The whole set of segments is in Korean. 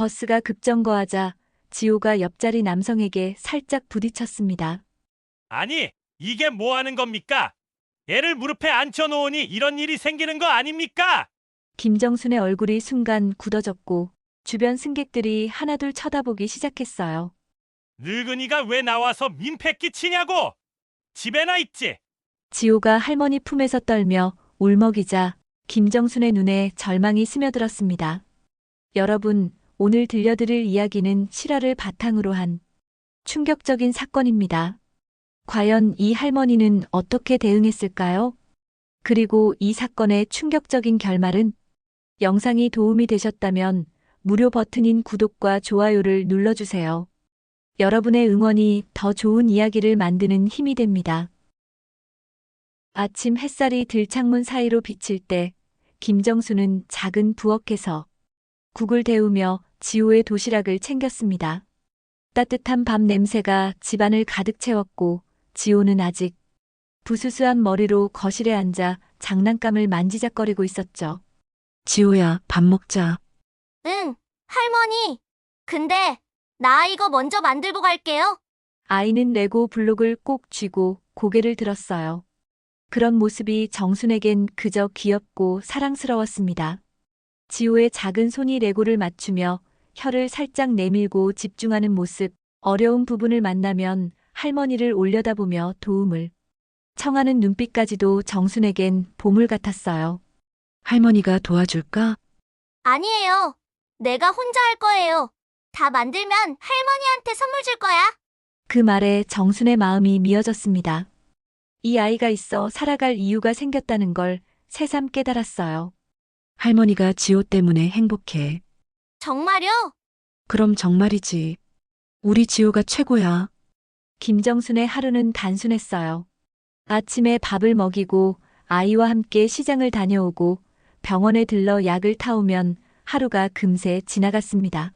버스가 급정거하자 지호가 옆자리 남성에게 살짝 부딪혔습니다. 아니, 이게 뭐 하는 겁니까? 애를 무릎에 앉혀놓으니 이런 일이 생기는 거 아닙니까? 김정순의 얼굴이 순간 굳어졌고 주변 승객들이 하나둘 쳐다보기 시작했어요. 늙은이가 왜 나와서 민폐 끼치냐고! 집에나 있지! 지호가 할머니 품에서 떨며 울먹이자 김정순의 눈에 절망이 스며들었습니다. 여러분, 오늘 들려드릴 이야기는 실화를 바탕으로 한 충격적인 사건입니다. 과연 이 할머니는 어떻게 대응했을까요? 그리고 이 사건의 충격적인 결말은? 영상이 도움이 되셨다면 무료 버튼인 구독과 좋아요를 눌러주세요. 여러분의 응원이 더 좋은 이야기를 만드는 힘이 됩니다. 아침 햇살이 들창문 사이로 비칠 때 김정수는 작은 부엌에서 국을 데우며 지호의 도시락을 챙겼습니다. 따뜻한 밥 냄새가 집안을 가득 채웠고 지호는 아직 부스스한 머리로 거실에 앉아 장난감을 만지작거리고 있었죠. 지호야, 밥 먹자. 응, 할머니. 근데 나 이거 먼저 만들고 갈게요. 아이는 레고 블록을 꼭 쥐고 고개를 들었어요. 그런 모습이 정순에겐 그저 귀엽고 사랑스러웠습니다. 지호의 작은 손이 레고를 맞추며 혀를 살짝 내밀고 집중하는 모습, 어려운 부분을 만나면 할머니를 올려다보며 도움을 청하는 눈빛까지도 정순에겐 보물 같았어요. 할머니가 도와줄까? 아니에요. 내가 혼자 할 거예요. 다 만들면 할머니한테 선물 줄 거야. 그 말에 정순의 마음이 미어졌습니다. 이 아이가 있어 살아갈 이유가 생겼다는 걸 새삼 깨달았어요. 할머니가 지호 때문에 행복해. 정말요? 그럼 정말이지. 우리 지호가 최고야. 김정순의 하루는 단순했어요. 아침에 밥을 먹이고 아이와 함께 시장을 다녀오고 병원에 들러 약을 타오면 하루가 금세 지나갔습니다.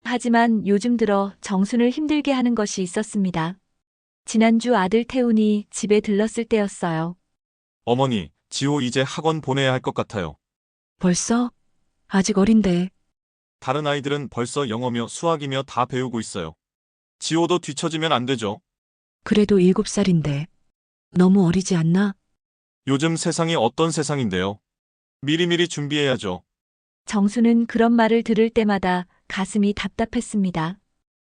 하지만 요즘 들어 정순을 힘들게 하는 것이 있었습니다. 지난주 아들 태훈이 집에 들렀을 때였어요. 어머니, 지호 이제 학원 보내야 할 것 같아요. 벌써? 아직 어린데. 다른 아이들은 벌써 영어며 수학이며 다 배우고 있어요. 지호도 뒤처지면 안 되죠. 그래도 7살인데. 너무 어리지 않나? 요즘 세상이 어떤 세상인데요. 미리미리 준비해야죠. 정수는 그런 말을 들을 때마다 가슴이 답답했습니다.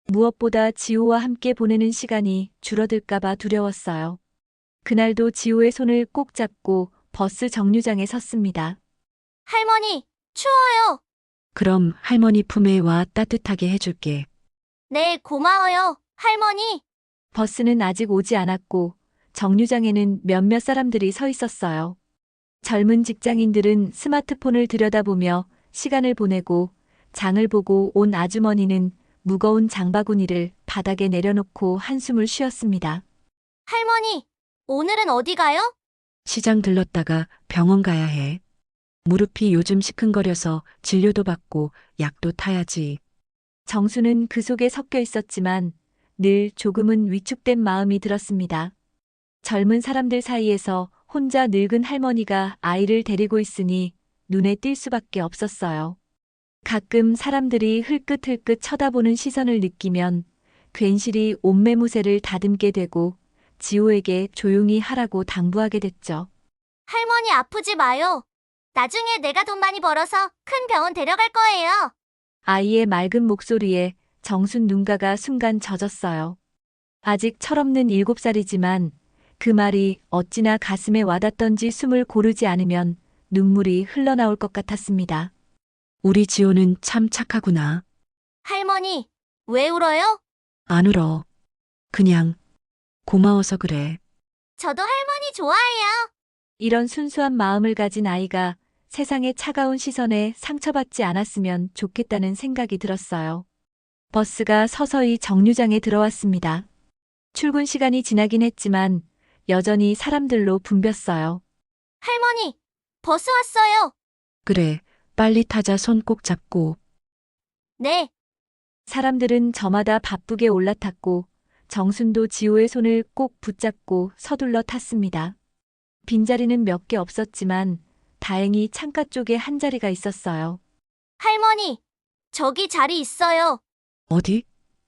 무엇보다 지호와 함께 보내는 시간이 줄어들까봐 두려웠어요. 그날도 지호의 손을 꼭 잡고 버스 정류장에 섰습니다. 할머니, 추워요. 그럼 할머니 품에 와 따뜻하게 해줄게. 네, 고마워요, 할머니. 버스는 아직 오지 않았고 정류장에는 몇몇 사람들이 서 있었어요. 젊은 직장인들은 스마트폰을 들여다보며 시간을 보내고 장을 보고 온 아주머니는 무거운 장바구니를 바닥에 내려놓고 한숨을 쉬었습니다. 할머니, 오늘은 어디 가요? 시장 들렀다가 병원 가야 해. 무릎이 요즘 시큰거려서 진료도 받고 약도 타야지. 정수는 그 속에 섞여 있었지만 늘 조금은 위축된 마음이 들었습니다. 젊은 사람들 사이에서 혼자 늙은 할머니가 아이를 데리고 있으니 눈에 띌 수밖에 없었어요. 가끔 사람들이 흘끗흘끗 쳐다보는 시선을 느끼면 괜시리 옷매무새를 다듬게 되고 지호에게 조용히 하라고 당부하게 됐죠. 할머니 아프지 마요. 나중에 내가 돈 많이 벌어서 큰 병원 데려갈 거예요. 아이의 맑은 목소리에 정순 눈가가 순간 젖었어요. 아직 철없는 7살이지만 그 말이 어찌나 가슴에 와닿던지 숨을 고르지 않으면 눈물이 흘러나올 것 같았습니다. 우리 지호는 참 착하구나. 할머니, 왜 울어요? 안 울어. 그냥 고마워서 그래. 저도 할머니 좋아해요. 이런 순수한 마음을 가진 아이가 세상의 차가운 시선에 상처받지 않았으면 좋겠다는 생각이 들었어요. 버스가 서서히 정류장에 들어왔습니다. 출근 시간이 지나긴 했지만 여전히 사람들로 붐볐어요. 할머니, 버스 왔어요. 그래, 빨리 타자. 손 꼭 잡고. 네, 사람들은 저마다 바쁘게 올라탔고 정순도 지호의 손을 꼭 붙잡고 서둘러 탔습니다. 빈자리는 몇 개 없었지만 다행히 창가 쪽에 한 자리가 있었어요. 할머니, 저기 자리 있어요. 어디?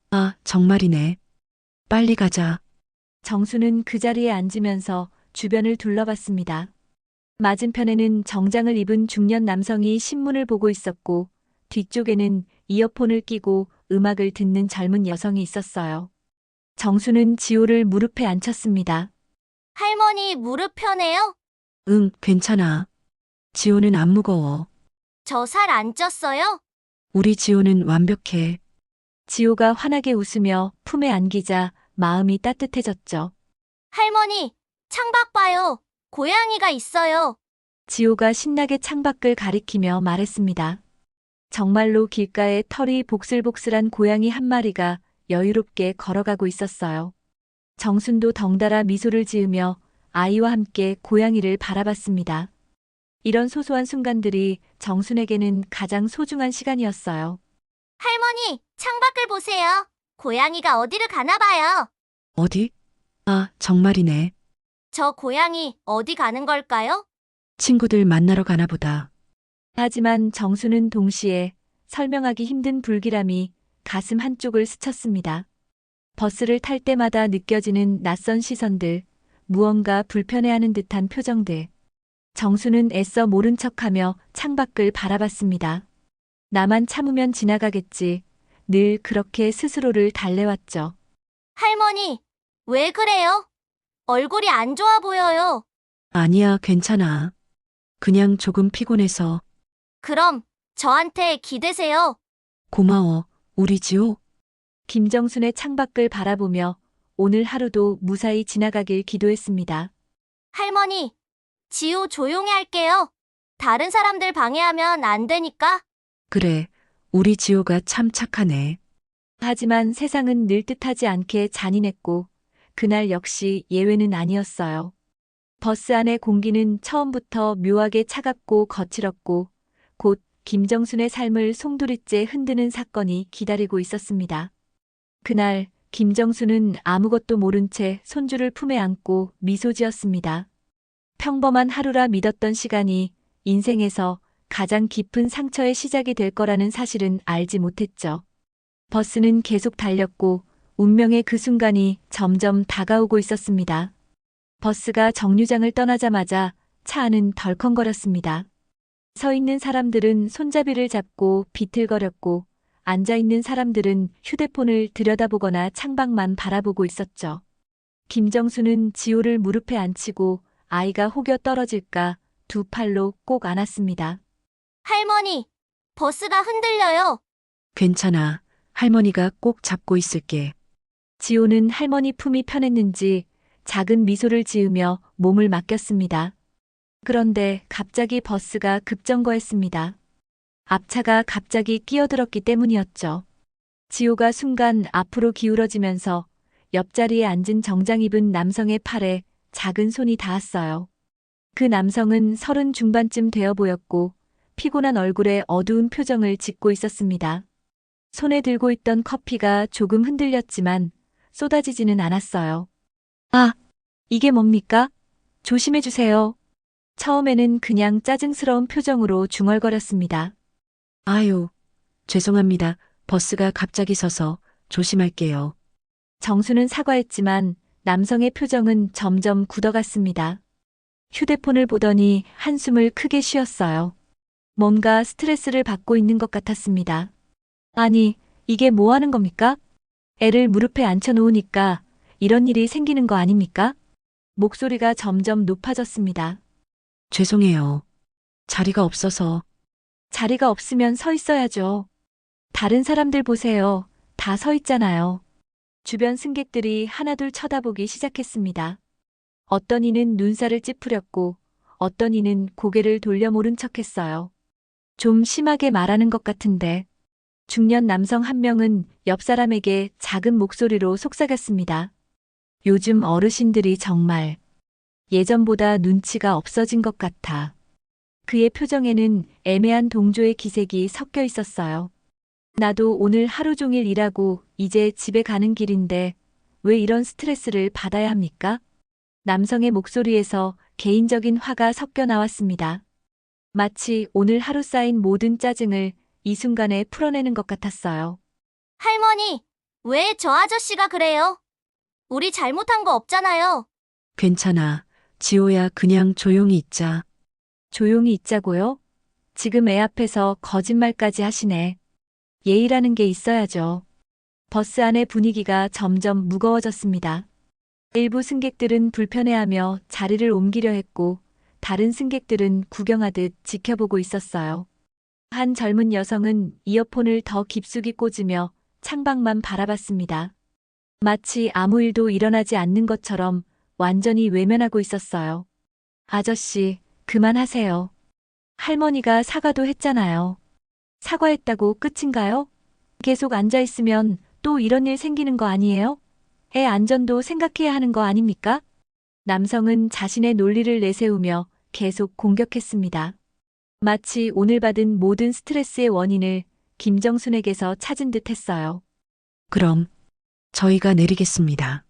아, 정말이네. 빨리 가자. 정수는 그 자리에 앉으면서 주변을 둘러봤습니다. 맞은편에는 정장을 입은 중년 남성이 신문을 보고 있었고, 뒤쪽에는 이어폰을 끼고 음악을 듣는 젊은 여성이 있었어요. 정수는 지호를 무릎에 앉혔습니다. 할머니 무릎 편해요? 응, 괜찮아. 지호는 안 무거워. 저 살 안 쪘어요? 우리 지호는 완벽해. 지호가 환하게 웃으며 품에 안기자 마음이 따뜻해졌죠. 할머니, 창밖 봐요. 고양이가 있어요. 지호가 신나게 창밖을 가리키며 말했습니다. 정말로 길가에 털이 복슬복슬한 고양이 한 마리가 여유롭게 걸어가고 있었어요. 정순도 덩달아 미소를 지으며 아이와 함께 고양이를 바라봤습니다. 이런 소소한 순간들이 정순에게는 가장 소중한 시간이었어요. 할머니, 창밖을 보세요. 고양이가 어디를 가나 봐요. 어디? 아, 정말이네. 저 고양이 어디 가는 걸까요? 친구들 만나러 가나 보다. 하지만 정수는 동시에 설명하기 힘든 불길함이 가슴 한쪽을 스쳤습니다. 버스를 탈 때마다 느껴지는 낯선 시선들, 무언가 불편해하는 듯한 표정들. 정수는 애써 모른 척하며 창밖을 바라봤습니다. 나만 참으면 지나가겠지. 늘 그렇게 스스로를 달래왔죠. 할머니, 왜 그래요? 얼굴이 안 좋아 보여요. 아니야, 괜찮아. 그냥 조금 피곤해서. 그럼 저한테 기대세요. 고마워, 우리 지호. 김정순의 창밖을 바라보며 오늘 하루도 무사히 지나가길 기도했습니다. 할머니, 지호 조용히 할게요. 다른 사람들 방해하면 안 되니까. 그래, 우리 지호가 참 착하네. 하지만 세상은 늘 뜻하지 않게 잔인했고, 그날 역시 예외는 아니었어요. 버스 안의 공기는 처음부터 묘하게 차갑고 거칠었고, 곧 김정순의 삶을 송두리째 흔드는 사건이 기다리고 있었습니다. 그날 김정순은 아무것도 모른 채 손주를 품에 안고 미소 지었습니다. 평범한 하루라 믿었던 시간이 인생에서 가장 깊은 상처의 시작이 될 거라는 사실은 알지 못했죠. 버스는 계속 달렸고 운명의 그 순간이 점점 다가오고 있었습니다. 버스가 정류장을 떠나자마자 차 안은 덜컹거렸습니다. 서 있는 사람들은 손잡이를 잡고 비틀거렸고 앉아있는 사람들은 휴대폰을 들여다보거나 창밖만 바라보고 있었죠. 김정수는 지호를 무릎에 앉히고 아이가 혹여 떨어질까 두 팔로 꼭 안았습니다. 할머니, 버스가 흔들려요. 괜찮아. 할머니가 꼭 잡고 있을게. 지호는 할머니 품이 편했는지 작은 미소를 지으며 몸을 맡겼습니다. 그런데 갑자기 버스가 급정거했습니다. 앞차가 갑자기 끼어들었기 때문이었죠. 지호가 순간 앞으로 기울어지면서 옆자리에 앉은 정장 입은 남성의 팔에 작은 손이 닿았어요. 그 남성은 30 중반쯤 되어 보였고 피곤한 얼굴에 어두운 표정을 짓고 있었습니다. 손에 들고 있던 커피가 조금 흔들렸지만 쏟아지지는 않았어요. 아, 이게 뭡니까? 조심해 주세요. 처음에는 그냥 짜증스러운 표정으로 중얼거렸습니다. 아유, 죄송합니다. 버스가 갑자기 서서 조심할게요. 정수는 사과했지만 남성의 표정은 점점 굳어갔습니다. 휴대폰을 보더니 한숨을 크게 쉬었어요. 뭔가 스트레스를 받고 있는 것 같았습니다. 아니, 이게 뭐 하는 겁니까? 애를 무릎에 앉혀놓으니까 이런 일이 생기는 거 아닙니까? 목소리가 점점 높아졌습니다. 죄송해요. 자리가 없어서. 자리가 없으면 서 있어야죠. 다른 사람들 보세요. 다 서 있잖아요. 주변 승객들이 하나둘 쳐다보기 시작했습니다. 어떤 이는 눈살을 찌푸렸고 어떤 이는 고개를 돌려 모른 척했어요. 좀 심하게 말하는 것 같은데. 중년 남성 한 명은 옆 사람에게 작은 목소리로 속삭였습니다. 요즘 어르신들이 정말 예전보다 눈치가 없어진 것 같아. 그의 표정에는 애매한 동조의 기색이 섞여 있었어요. 나도 오늘 하루 종일 일하고 이제 집에 가는 길인데 왜 이런 스트레스를 받아야 합니까? 남성의 목소리에서 개인적인 화가 섞여 나왔습니다. 마치 오늘 하루 쌓인 모든 짜증을 이 순간에 풀어내는 것 같았어요. 할머니, 왜 저 아저씨가 그래요? 우리 잘못한 거 없잖아요. 괜찮아. 지호야, 그냥 조용히 있자. 조용히 있자고요? 지금 애 앞에서 거짓말까지 하시네. 예의라는 게 있어야죠. 버스 안의 분위기가 점점 무거워졌습니다. 일부 승객들은 불편해하며 자리를 옮기려 했고, 다른 승객들은 구경하듯 지켜보고 있었어요. 한 젊은 여성은 이어폰을 더 깊숙이 꽂으며 창밖만 바라봤습니다. 마치 아무 일도 일어나지 않는 것처럼 완전히 외면하고 있었어요. 아저씨, 그만하세요. 할머니가 사과도 했잖아요. 사과했다고 끝인가요? 계속 앉아있으면 또 이런 일 생기는 거 아니에요? 애 안전도 생각해야 하는 거 아닙니까? 남성은 자신의 논리를 내세우며 계속 공격했습니다. 마치 오늘 받은 모든 스트레스의 원인을 김정순에게서 찾은 듯 했어요. 그럼 저희가 내리겠습니다.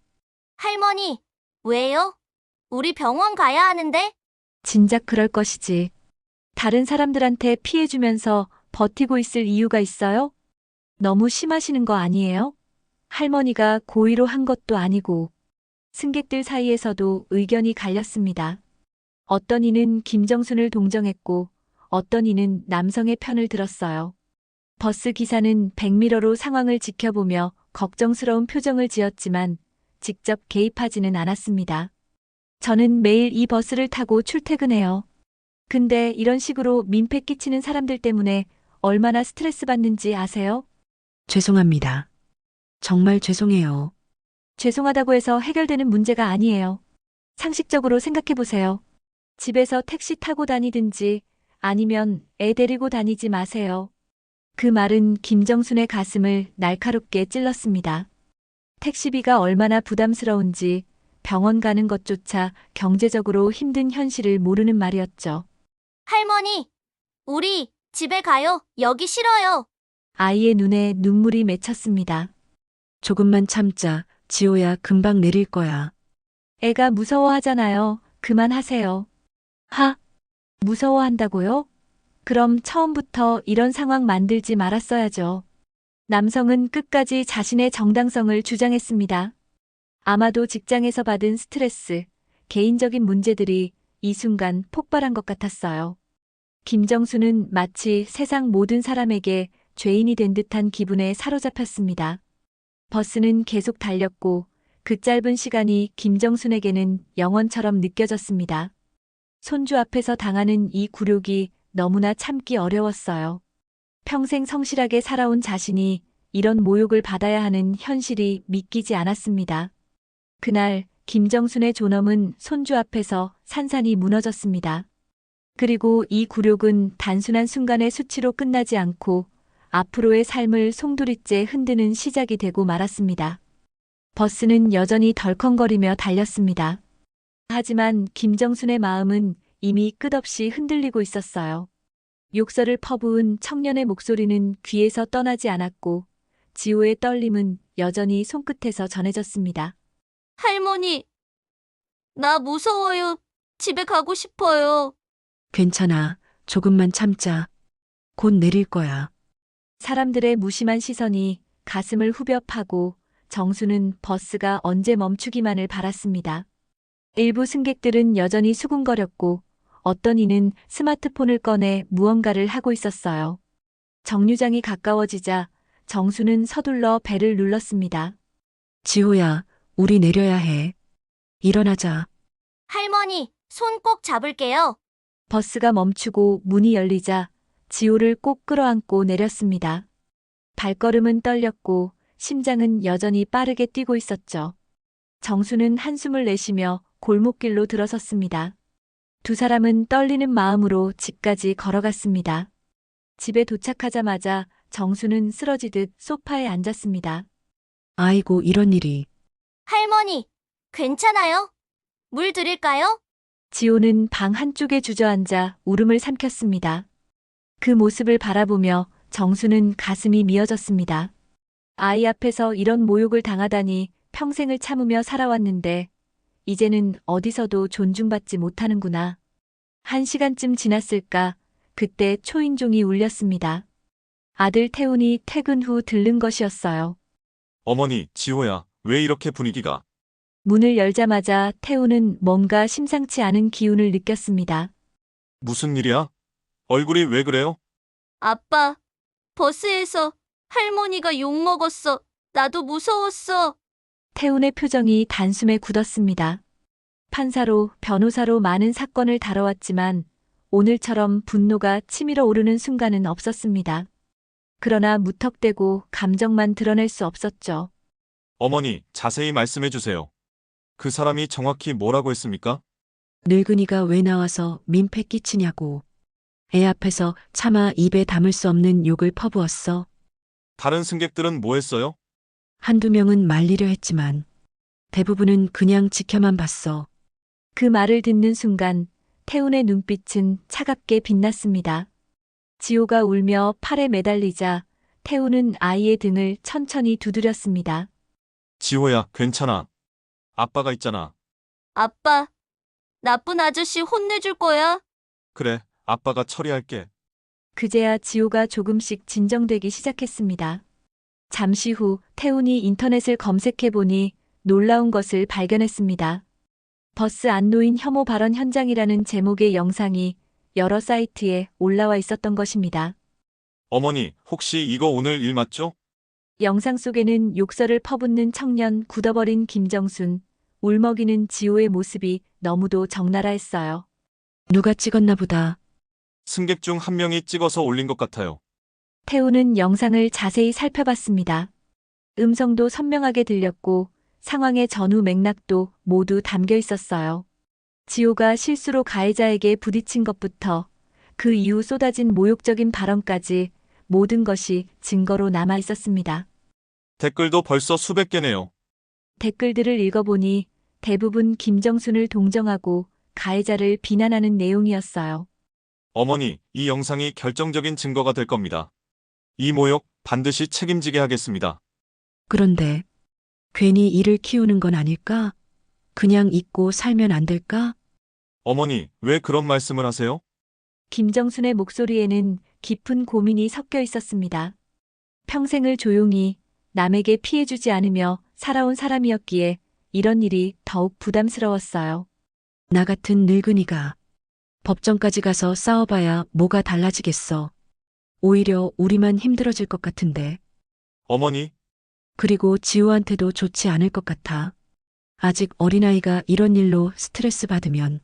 할머니, 왜요? 우리 병원 가야 하는데? 진작 그럴 것이지. 다른 사람들한테 피해주면서 버티고 있을 이유가 있어요? 너무 심하시는 거 아니에요? 할머니가 고의로 한 것도 아니고. 승객들 사이에서도 의견이 갈렸습니다. 어떤 이는 김정순을 동정했고 어떤 이는 남성의 편을 들었어요. 버스 기사는 백미러로 상황을 지켜보며 걱정스러운 표정을 지었지만 직접 개입하지는 않았습니다. 저는 매일 이 버스를 타고 출퇴근해요. 근데 이런 식으로 민폐 끼치는 사람들 때문에 얼마나 스트레스 받는지 아세요? 죄송합니다. 정말 죄송해요. 죄송하다고 해서 해결되는 문제가 아니에요. 상식적으로 생각해 보세요. 집에서 택시 타고 다니든지 아니면 애 데리고 다니지 마세요. 그 말은 김정순의 가슴을 날카롭게 찔렀습니다. 택시비가 얼마나 부담스러운지 병원 가는 것조차 경제적으로 힘든 현실을 모르는 말이었죠. 할머니, 우리 집에 가요. 여기 싫어요. 아이의 눈에 눈물이 맺혔습니다. 조금만 참자. 지호야, 금방 내릴 거야. 애가 무서워하잖아요. 그만하세요. 무서워한다고요? 그럼 처음부터 이런 상황 만들지 말았어야죠. 남성은 끝까지 자신의 정당성을 주장했습니다. 아마도 직장에서 받은 스트레스, 개인적인 문제들이 이 순간 폭발한 것 같았어요. 김정수는 마치 세상 모든 사람에게 죄인이 된 듯한 기분에 사로잡혔습니다. 버스는 계속 달렸고 그 짧은 시간이 김정순에게는 영원처럼 느껴졌습니다. 손주 앞에서 당하는 이 굴욕이 너무나 참기 어려웠어요. 평생 성실하게 살아온 자신이 이런 모욕을 받아야 하는 현실이 믿기지 않았습니다. 그날 김정순의 존엄은 손주 앞에서 산산이 무너졌습니다. 그리고 이 굴욕은 단순한 순간의 수치로 끝나지 않고 앞으로의 삶을 송두리째 흔드는 시작이 되고 말았습니다. 버스는 여전히 덜컹거리며 달렸습니다. 하지만 김정순의 마음은 이미 끝없이 흔들리고 있었어요. 욕설을 퍼부은 청년의 목소리는 귀에서 떠나지 않았고 지호의 떨림은 여전히 손끝에서 전해졌습니다. 할머니, 나 무서워요. 집에 가고 싶어요. 괜찮아. 조금만 참자. 곧 내릴 거야. 사람들의 무심한 시선이 가슴을 후벼 파고 정수는 버스가 언제 멈추기만을 바랐습니다. 일부 승객들은 여전히 수군거렸고 어떤 이는 스마트폰을 꺼내 무언가를 하고 있었어요. 정류장이 가까워지자 정수는 서둘러 벨을 눌렀습니다. 지호야, 우리 내려야 해. 일어나자. 할머니, 손 꼭 잡을게요. 버스가 멈추고 문이 열리자 지호를 꼭 끌어안고 내렸습니다. 발걸음은 떨렸고 심장은 여전히 빠르게 뛰고 있었죠. 정수는 한숨을 내쉬며 골목길로 들어섰습니다. 두 사람은 떨리는 마음으로 집까지 걸어갔습니다. 집에 도착하자마자 정수는 쓰러지듯 소파에 앉았습니다. 아이고, 이런 일이. 할머니, 괜찮아요? 물 드릴까요? 지호는 방 한쪽에 주저앉아 울음을 삼켰습니다. 그 모습을 바라보며 정수는 가슴이 미어졌습니다. 아이 앞에서 이런 모욕을 당하다니 평생을 참으며 살아왔는데 이제는 어디서도 존중받지 못하는구나. 1시간쯤 지났을까 그때 초인종이 울렸습니다. 아들 태훈이 퇴근 후 들른 것이었어요. 어머니, 지호야, 왜 이렇게 분위기가? 문을 열자마자 태훈은 뭔가 심상치 않은 기운을 느꼈습니다. 무슨 일이야? 얼굴이 왜 그래요? 아빠, 버스에서 할머니가 욕 먹었어. 나도 무서웠어. 태훈의 표정이 단숨에 굳었습니다. 판사로, 변호사로 많은 사건을 다뤄왔지만 오늘처럼 분노가 치밀어 오르는 순간은 없었습니다. 그러나 무턱대고 감정만 드러낼 수 없었죠. 어머니, 자세히 말씀해 주세요. 그 사람이 정확히 뭐라고 했습니까? 늙은이가 왜 나와서 민폐 끼치냐고. 애 앞에서 차마 입에 담을 수 없는 욕을 퍼부었어. 다른 승객들은 뭐 했어요? 한두 명은 말리려 했지만 대부분은 그냥 지켜만 봤어. 그 말을 듣는 순간 태훈의 눈빛은 차갑게 빛났습니다. 지호가 울며 팔에 매달리자 태훈은 아이의 등을 천천히 두드렸습니다. 지호야, 괜찮아. 아빠가 있잖아. 아빠, 나쁜 아저씨 혼내줄 거야? 그래, 아빠가 처리할게. 그제야 지호가 조금씩 진정되기 시작했습니다. 잠시 후 태훈이 인터넷을 검색해보니 놀라운 것을 발견했습니다. 버스 안노인 혐오 발언 현장이라는 제목의 영상이 여러 사이트에 올라와 있었던 것입니다. 어머니, 혹시 이거 오늘 일 맞죠? 영상 속에는 욕설을 퍼붓는 청년 굳어버린 김정순, 울먹이는 지호의 모습이 너무도 적나라했어요. 누가 찍었나 보다. 승객 중 한 명이 찍어서 올린 것 같아요. 태우는 영상을 자세히 살펴봤습니다. 음성도 선명하게 들렸고 상황의 전후 맥락도 모두 담겨 있었어요. 지호가 실수로 가해자에게 부딪힌 것부터 그 이후 쏟아진 모욕적인 발언까지 모든 것이 증거로 남아 있었습니다. 댓글도 벌써 수백 개네요. 댓글들을 읽어보니 대부분 김정순을 동정하고 가해자를 비난하는 내용이었어요. 어머니, 이 영상이 결정적인 증거가 될 겁니다. 이 모욕 반드시 책임지게 하겠습니다. 그런데 괜히 이를 키우는 건 아닐까? 그냥 잊고 살면 안 될까? 어머니, 왜 그런 말씀을 하세요? 김정순의 목소리에는 깊은 고민이 섞여 있었습니다. 평생을 조용히 남에게 피해주지 않으며 살아온 사람이었기에 이런 일이 더욱 부담스러웠어요. 나 같은 늙은이가 법정까지 가서 싸워봐야 뭐가 달라지겠어. 오히려 우리만 힘들어질 것 같은데. 어머니, 그리고 지호한테도 좋지 않을 것 같아. 아직 어린아이가 이런 일로 스트레스 받으면.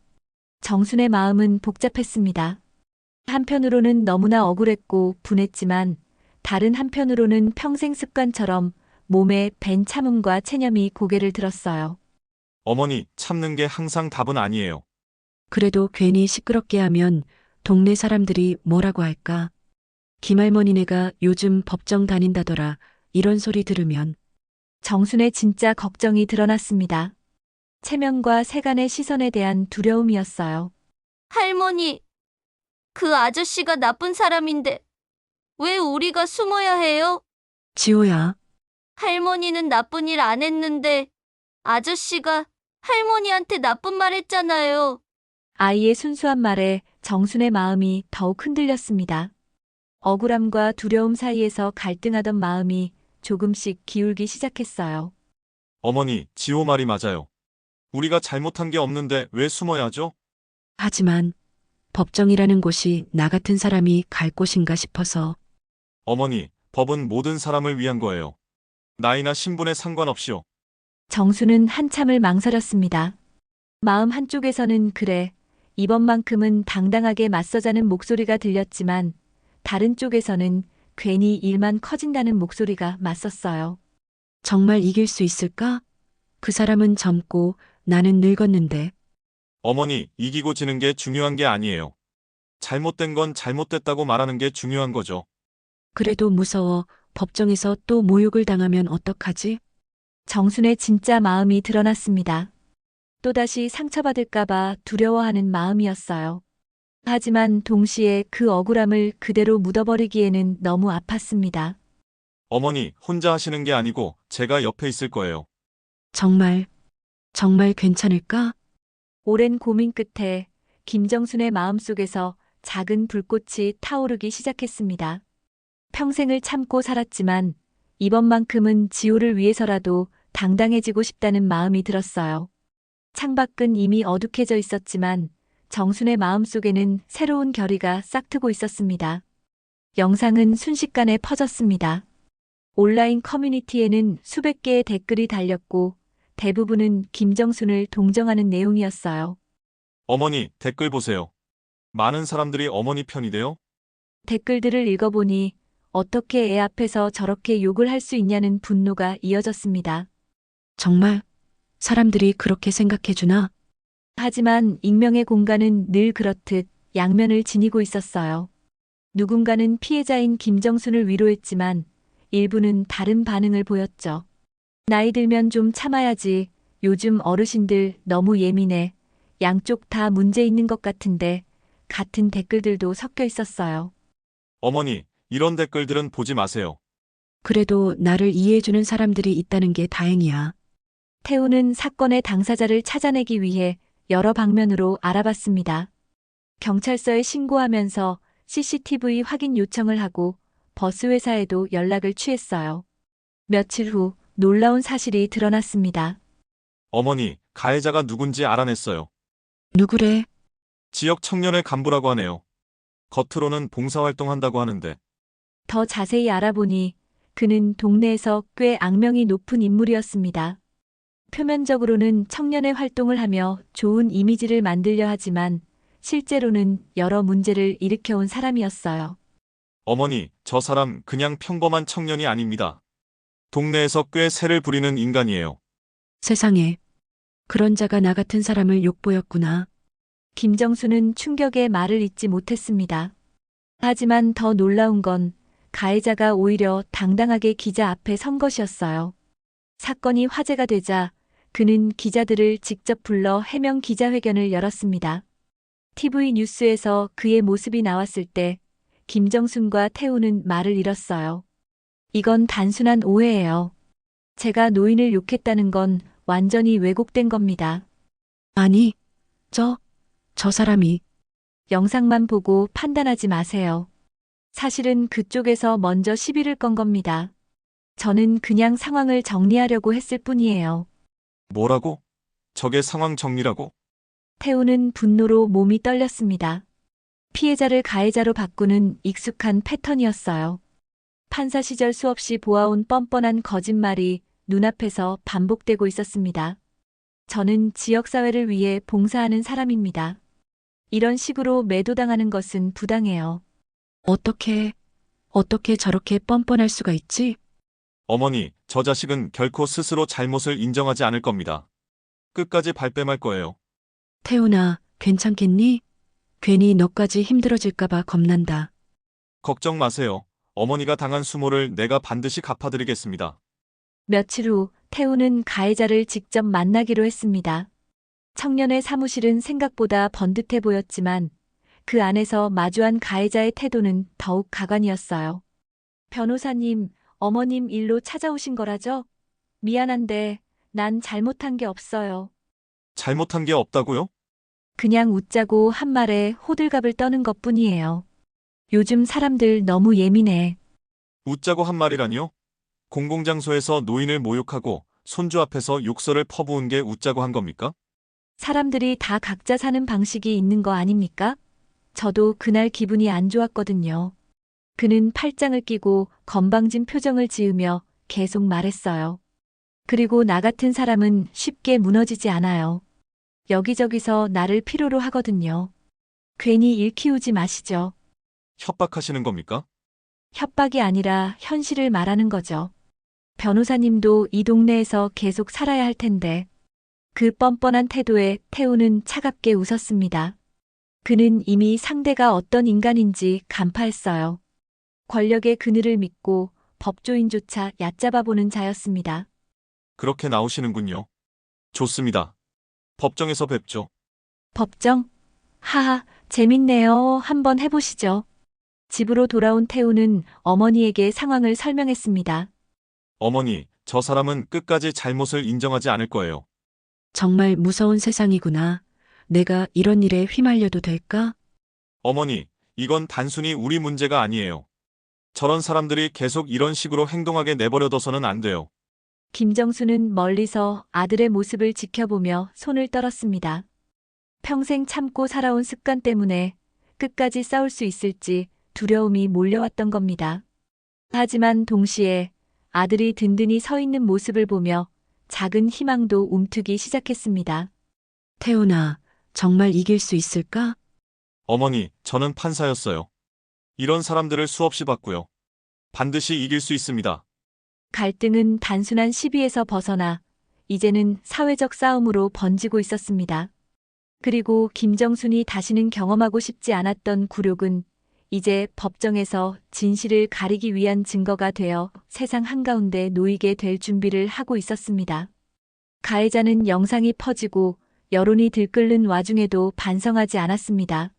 정순의 마음은 복잡했습니다. 한편으로는 너무나 억울했고 분했지만 다른 한편으로는 평생 습관처럼 몸에 밴 참음과 체념이 고개를 들었어요. 어머니, 참는 게 항상 답은 아니에요. 그래도 괜히 시끄럽게 하면 동네 사람들이 뭐라고 할까? 김할머니네가 요즘 법정 다닌다더라. 이런 소리 들으면. 정순의 진짜 걱정이 드러났습니다. 체면과 세간의 시선에 대한 두려움이었어요. 할머니, 그 아저씨가 나쁜 사람인데 왜 우리가 숨어야 해요? 지호야, 할머니는 나쁜 일 안 했는데 아저씨가 할머니한테 나쁜 말 했잖아요. 아이의 순수한 말에 정순의 마음이 더욱 흔들렸습니다. 억울함과 두려움 사이에서 갈등하던 마음이 조금씩 기울기 시작했어요. 어머니, 지호 말이 맞아요. 우리가 잘못한 게 없는데 왜 숨어야 하죠? 하지만 법정이라는 곳이 나 같은 사람이 갈 곳인가 싶어서. 어머니, 법은 모든 사람을 위한 거예요. 나이나 신분에 상관없이요. 정수는 한참을 망설였습니다. 마음 한쪽에서는 그래, 이번만큼은 당당하게 맞서자는 목소리가 들렸지만 다른 쪽에서는 괜히 일만 커진다는 목소리가 맞섰어요. 정말 이길 수 있을까? 그 사람은 젊고 나는 늙었는데. 어머니, 이기고 지는 게 중요한 게 아니에요. 잘못된 건 잘못됐다고 말하는 게 중요한 거죠. 그래도 무서워. 법정에서 또 모욕을 당하면 어떡하지? 정순의 진짜 마음이 드러났습니다. 또다시 상처받을까봐 두려워하는 마음이었어요. 하지만 동시에 그 억울함을 그대로 묻어버리기에는 너무 아팠습니다. 어머니, 혼자 하시는 게 아니고 제가 옆에 있을 거예요. 정말 괜찮을까? 오랜 고민 끝에 김정순의 마음속에서 작은 불꽃이 타오르기 시작했습니다. 평생을 참고 살았지만 이번만큼은 지호를 위해서라도 당당해지고 싶다는 마음이 들었어요. 창밖은 이미 어둑해져 있었지만 정순의 마음속에는 새로운 결의가 싹트고 있었습니다. 영상은 순식간에 퍼졌습니다. 온라인 커뮤니티에는 수백 개의 댓글이 달렸고 대부분은 김정순을 동정하는 내용이었어요. 어머니, 댓글 보세요. 많은 사람들이 어머니 편이래요? 댓글들을 읽어보니 어떻게 애 앞에서 저렇게 욕을 할 수 있냐는 분노가 이어졌습니다. 정말 사람들이 그렇게 생각해주나? 하지만 익명의 공간은 늘 그렇듯 양면을 지니고 있었어요. 누군가는 피해자인 김정순을 위로했지만 일부는 다른 반응을 보였죠. 나이 들면 좀 참아야지. 요즘 어르신들 너무 예민해. 양쪽 다 문제 있는 것 같은데 같은 댓글들도 섞여 있었어요. 어머니, 이런 댓글들은 보지 마세요. 그래도 나를 이해해주는 사람들이 있다는 게 다행이야. 태우는 사건의 당사자를 찾아내기 위해 여러 방면으로 알아봤습니다. 경찰서에 신고하면서 CCTV 확인 요청을 하고 버스 회사에도 연락을 취했어요. 며칠 후 놀라운 사실이 드러났습니다. 어머니, 가해자가 누군지 알아냈어요. 누구래? 지역 청년회 간부라고 하네요. 겉으로는 봉사활동한다고 하는데 더 자세히 알아보니 그는 동네에서 꽤 악명이 높은 인물이었습니다. 표면적으로는 청년의 활동을 하며 좋은 이미지를 만들려 하지만 실제로는 여러 문제를 일으켜온 사람이었어요. 어머니, 저 사람 그냥 평범한 청년이 아닙니다. 동네에서 꽤 새를 부리는 인간이에요. 세상에, 그런 자가 나 같은 사람을 욕보였구나. 김정수는 충격에 말을 잇지 못했습니다. 하지만 더 놀라운 건 가해자가 오히려 당당하게 기자 앞에 선 것이었어요. 사건이 화제가 되자 그는 기자들을 직접 불러 해명 기자회견을 열었습니다. TV 뉴스에서 그의 모습이 나왔을 때 김정순과 태우는 말을 잃었어요. 이건 단순한 오해예요. 제가 노인을 욕했다는 건 완전히 왜곡된 겁니다. 아니, 저 사람이. 영상만 보고 판단하지 마세요. 사실은 그쪽에서 먼저 시비를 건 겁니다. 저는 그냥 상황을 정리하려고 했을 뿐이에요. 뭐라고? 저게 상황 정리라고? 태우는 분노로 몸이 떨렸습니다. 피해자를 가해자로 바꾸는 익숙한 패턴이었어요. 판사 시절 수없이 보아온 뻔뻔한 거짓말이 눈앞에서 반복되고 있었습니다. 저는 지역사회를 위해 봉사하는 사람입니다. 이런 식으로 매도당하는 것은 부당해요. 어떻게 저렇게 뻔뻔할 수가 있지? 어머니, 저 자식은 결코 스스로 잘못을 인정하지 않을 겁니다. 끝까지 발뺌할 거예요. 태훈아, 괜찮겠니? 괜히 너까지 힘들어질까봐 겁난다. 걱정 마세요. 어머니가 당한 수모를 내가 반드시 갚아드리겠습니다. 며칠 후 태훈은 가해자를 직접 만나기로 했습니다. 청년의 사무실은 생각보다 번듯해 보였지만 그 안에서 마주한 가해자의 태도는 더욱 가관이었어요. 변호사님, 어머님 일로 찾아오신 거라죠? 미안한데 난 잘못한 게 없어요. 잘못한 게 없다고요? 그냥 웃자고 한 말에 호들갑을 떠는 것뿐이에요. 요즘 사람들 너무 예민해. 웃자고 한 말이라니요? 공공장소에서 노인을 모욕하고 손주 앞에서 욕설을 퍼부은 게 웃자고 한 겁니까? 사람들이 다 각자 사는 방식이 있는 거 아닙니까? 저도 그날 기분이 안 좋았거든요. 그는 팔짱을 끼고 건방진 표정을 지으며 계속 말했어요. 그리고 나 같은 사람은 쉽게 무너지지 않아요. 여기저기서 나를 필요로 하거든요. 괜히 일 키우지 마시죠. 협박하시는 겁니까? 협박이 아니라 현실을 말하는 거죠. 변호사님도 이 동네에서 계속 살아야 할 텐데. 그 뻔뻔한 태도에 태우는 차갑게 웃었습니다. 그는 이미 상대가 어떤 인간인지 간파했어요. 권력의 그늘을 믿고 법조인조차 얕잡아보는 자였습니다. 그렇게 나오시는군요. 좋습니다. 법정에서 뵙죠. 법정? 하하, 재밌네요. 한번 해보시죠. 집으로 돌아온 태우는 어머니에게 상황을 설명했습니다. 어머니, 저 사람은 끝까지 잘못을 인정하지 않을 거예요. 정말 무서운 세상이구나. 내가 이런 일에 휘말려도 될까? 어머니, 이건 단순히 우리 문제가 아니에요. 저런 사람들이 계속 이런 식으로 행동하게 내버려둬서는 안 돼요. 김정수는 멀리서 아들의 모습을 지켜보며 손을 떨었습니다. 평생 참고 살아온 습관 때문에 끝까지 싸울 수 있을지 두려움이 몰려왔던 겁니다. 하지만 동시에 아들이 든든히 서 있는 모습을 보며 작은 희망도 움트기 시작했습니다. 태훈아, 정말 이길 수 있을까? 어머니, 저는 판사였어요. 이런 사람들을 수없이 봤고요. 반드시 이길 수 있습니다. 갈등은 단순한 시비에서 벗어나 이제는 사회적 싸움으로 번지고 있었습니다. 그리고 김정순이 다시는 경험하고 싶지 않았던 굴욕은 이제 법정에서 진실을 가리기 위한 증거가 되어 세상 한가운데 놓이게 될 준비를 하고 있었습니다. 가해자는 영상이 퍼지고 여론이 들끓는 와중에도 반성하지 않았습니다.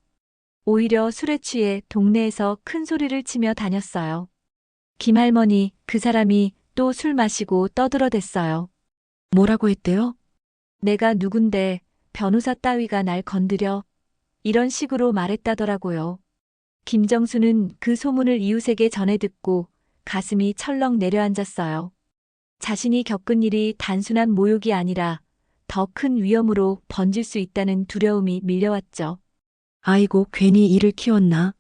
오히려 술에 취해 동네에서 큰 소리를 치며 다녔어요. 김할머니, 그 사람이 또 술 마시고 떠들어댔어요. 뭐라고 했대요? 내가 누군데 변호사 따위가 날 건드려. 이런 식으로 말했다더라고요. 김정수는 그 소문을 이웃에게 전해 듣고 가슴이 철렁 내려앉았어요. 자신이 겪은 일이 단순한 모욕이 아니라 더 큰 위험으로 번질 수 있다는 두려움이 밀려왔죠. 아이고, 괜히 이를 키웠나?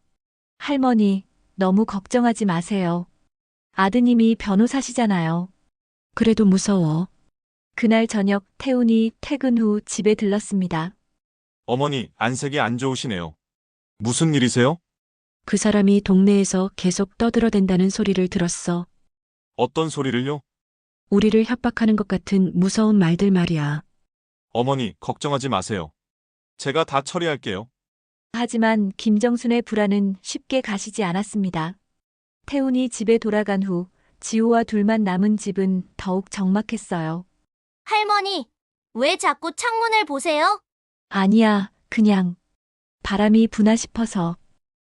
할머니, 너무 걱정하지 마세요. 아드님이 변호사시잖아요. 그래도 무서워. 그날 저녁 태훈이 퇴근 후 집에 들렀습니다. 어머니, 안색이 안 좋으시네요. 무슨 일이세요? 그 사람이 동네에서 계속 떠들어댄다는 소리를 들었어. 어떤 소리를요? 우리를 협박하는 것 같은 무서운 말들 말이야. 어머니, 걱정하지 마세요. 제가 다 처리할게요. 하지만 김정순의 불안은 쉽게 가시지 않았습니다. 태훈이 집에 돌아간 후 지호와 둘만 남은 집은 더욱 적막했어요. 할머니, 왜 자꾸 창문을 보세요? 아니야, 그냥 바람이 부나 싶어서.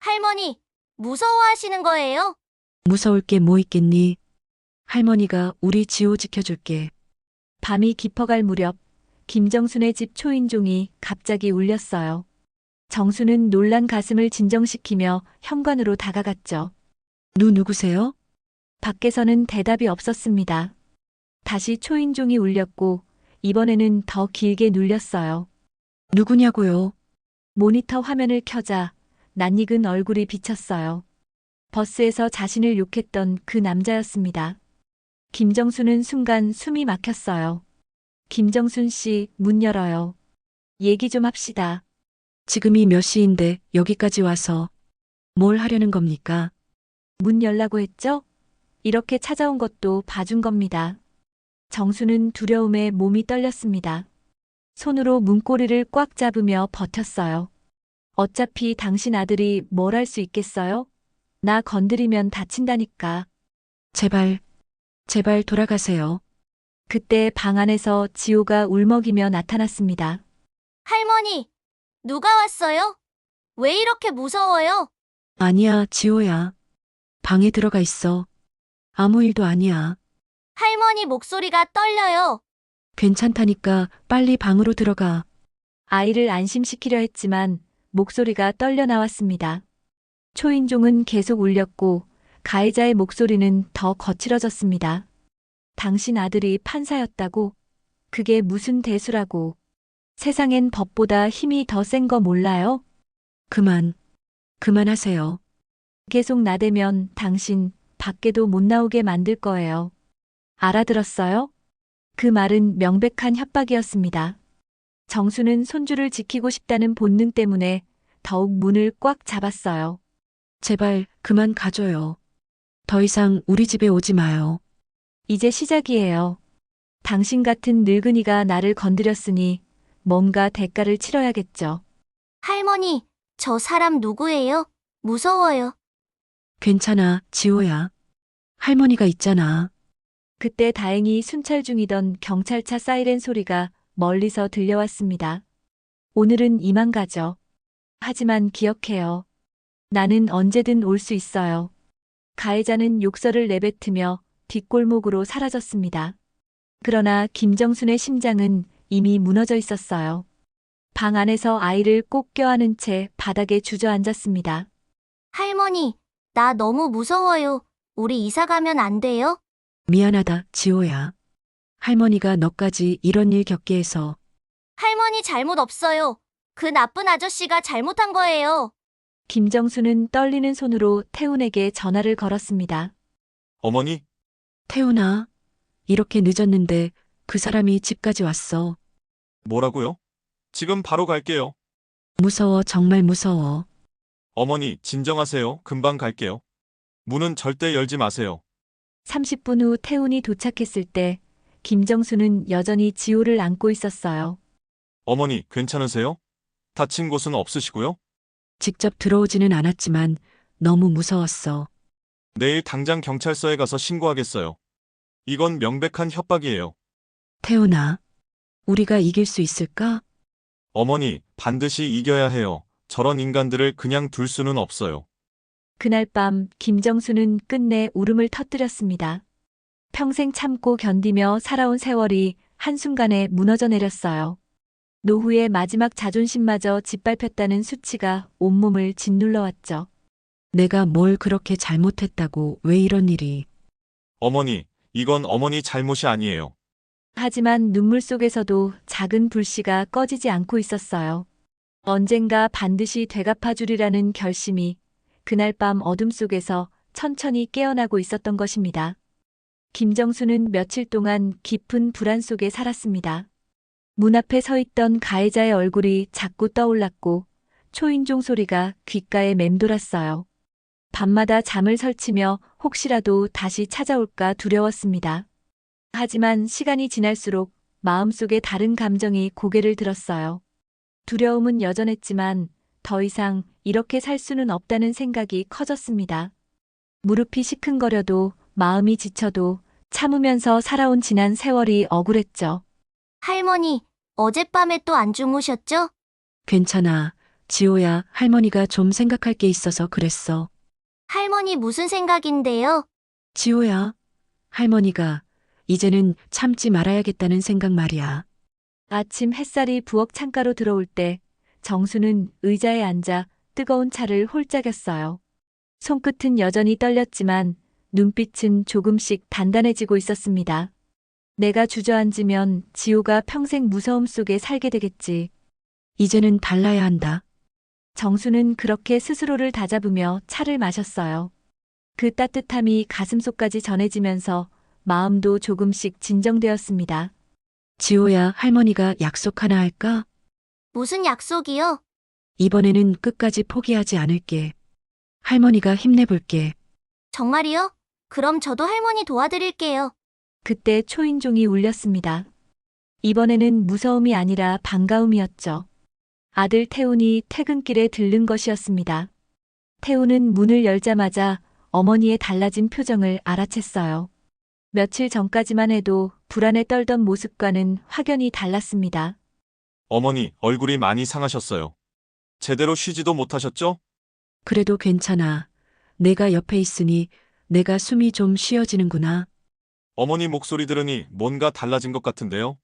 할머니, 무서워하시는 거예요? 무서울 게 뭐 있겠니? 할머니가 우리 지호 지켜줄게. 밤이 깊어갈 무렵 김정순의 집 초인종이 갑자기 울렸어요. 정수는 놀란 가슴을 진정시키며 현관으로 다가갔죠. 누구세요? 밖에서는 대답이 없었습니다. 다시 초인종이 울렸고 이번에는 더 길게 눌렸어요. 누구냐고요? 모니터 화면을 켜자 낯익은 얼굴이 비쳤어요. 버스에서 자신을 욕했던 그 남자였습니다. 김정수는 순간 숨이 막혔어요. 김정순 씨, 문 열어요. 얘기 좀 합시다. 지금이 몇 시인데 여기까지 와서 뭘 하려는 겁니까? 문 열라고 했죠? 이렇게 찾아온 것도 봐준 겁니다. 정수는 두려움에 몸이 떨렸습니다. 손으로 문고리를 꽉 잡으며 버텼어요. 어차피 당신 아들이 뭘 할 수 있겠어요? 나 건드리면 다친다니까. 제발, 제발 돌아가세요. 그때 방 안에서 지호가 울먹이며 나타났습니다. 할머니, 누가 왔어요? 왜 이렇게 무서워요? 아니야, 지호야. 방에 들어가 있어. 아무 일도 아니야. 할머니 목소리가 떨려요. 괜찮다니까 빨리 방으로 들어가. 아이를 안심시키려 했지만 목소리가 떨려 나왔습니다. 초인종은 계속 울렸고 가해자의 목소리는 더 거칠어졌습니다. 당신 아들이 판사였다고? 그게 무슨 대수라고? 세상엔 법보다 힘이 더 센 거 몰라요? 그만하세요. 계속 나대면 당신 밖에도 못 나오게 만들 거예요. 알아들었어요? 그 말은 명백한 협박이었습니다. 정수는 손주를 지키고 싶다는 본능 때문에 더욱 문을 꽉 잡았어요. 제발 그만 가줘요. 더 이상 우리 집에 오지 마요. 이제 시작이에요. 당신 같은 늙은이가 나를 건드렸으니 뭔가 대가를 치러야겠죠. 할머니, 저 사람 누구예요? 무서워요. 괜찮아, 지호야. 할머니가 있잖아. 그때 다행히 순찰 중이던 경찰차 사이렌 소리가 멀리서 들려왔습니다. 오늘은 이만 가죠. 하지만 기억해요. 나는 언제든 올 수 있어요. 가해자는 욕설을 내뱉으며 뒷골목으로 사라졌습니다. 그러나 김정순의 심장은 이미 무너져 있었어요. 방 안에서 아이를 꼭 껴안은 채 바닥에 주저앉았습니다. 할머니, 나 너무 무서워요. 우리 이사 가면 안 돼요? 미안하다, 지호야. 할머니가 너까지 이런 일 겪게 해서. 할머니 잘못 없어요. 그 나쁜 아저씨가 잘못한 거예요. 김정수는 떨리는 손으로 태훈에게 전화를 걸었습니다. 어머니, 태훈아, 이렇게 늦었는데 그 사람이 집까지 왔어. 뭐라고요? 지금 바로 갈게요. 무서워, 정말 무서워. 어머니, 진정하세요. 금방 갈게요. 문은 절대 열지 마세요. 30분 후 태훈이 도착했을 때 김정수는 여전히 지호를 안고 있었어요. 어머니, 괜찮으세요? 다친 곳은 없으시고요? 직접 들어오지는 않았지만 너무 무서웠어. 내일 당장 경찰서에 가서 신고하겠어요. 이건 명백한 협박이에요. 태훈아, 우리가 이길 수 있을까? 어머니, 반드시 이겨야 해요. 저런 인간들을 그냥 둘 수는 없어요. 그날 밤 김정수는 끝내 울음을 터뜨렸습니다. 평생 참고 견디며 살아온 세월이 한순간에 무너져 내렸어요. 노후의 마지막 자존심마저 짓밟혔다는 수치가 온몸을 짓눌러 왔죠. 내가 뭘 그렇게 잘못했다고 왜 이런 일이. 어머니, 이건 어머니 잘못이 아니에요. 하지만 눈물 속에서도 작은 불씨가 꺼지지 않고 있었어요. 언젠가 반드시 되갚아주리라는 결심이 그날 밤 어둠 속에서 천천히 깨어나고 있었던 것입니다. 김정수는 며칠 동안 깊은 불안 속에 살았습니다. 문 앞에 서 있던 가해자의 얼굴이 자꾸 떠올랐고 초인종 소리가 귓가에 맴돌았어요. 밤마다 잠을 설치며 혹시라도 다시 찾아올까 두려웠습니다. 하지만 시간이 지날수록 마음속에 다른 감정이 고개를 들었어요. 두려움은 여전했지만 더 이상 이렇게 살 수는 없다는 생각이 커졌습니다. 무릎이 시큰거려도 마음이 지쳐도 참으면서 살아온 지난 세월이 억울했죠. 할머니, 어젯밤에 또 안 주무셨죠? 괜찮아. 지호야, 할머니가 좀 생각할 게 있어서 그랬어. 할머니 무슨 생각인데요? 지호야, 할머니가 이제는 참지 말아야겠다는 생각 말이야. 아침 햇살이 부엌 창가로 들어올 때 정수는 의자에 앉아 뜨거운 차를 홀짝였어요. 손끝은 여전히 떨렸지만 눈빛은 조금씩 단단해지고 있었습니다. 내가 주저앉으면 지호가 평생 무서움 속에 살게 되겠지. 이제는 달라야 한다. 정수는 그렇게 스스로를 다잡으며 차를 마셨어요. 그 따뜻함이 가슴속까지 전해지면서 마음도 조금씩 진정되었습니다. 지호야, 할머니가 약속 하나 할까? 무슨 약속이요? 이번에는 끝까지 포기하지 않을게. 할머니가 힘내볼게. 정말이요? 그럼 저도 할머니 도와드릴게요. 그때 초인종이 울렸습니다. 이번에는 무서움이 아니라 반가움이었죠. 아들 태훈이 퇴근길에 들른 것이었습니다. 태훈은 문을 열자마자 어머니의 달라진 표정을 알아챘어요. 며칠 전까지만 해도 불안에 떨던 모습과는 확연히 달랐습니다. 어머니, 얼굴이 많이 상하셨어요. 제대로 쉬지도 못하셨죠? 그래도 괜찮아. 내가 옆에 있으니 내가 숨이 좀 쉬어지는구나. 어머니 목소리 들으니 뭔가 달라진 것 같은데요?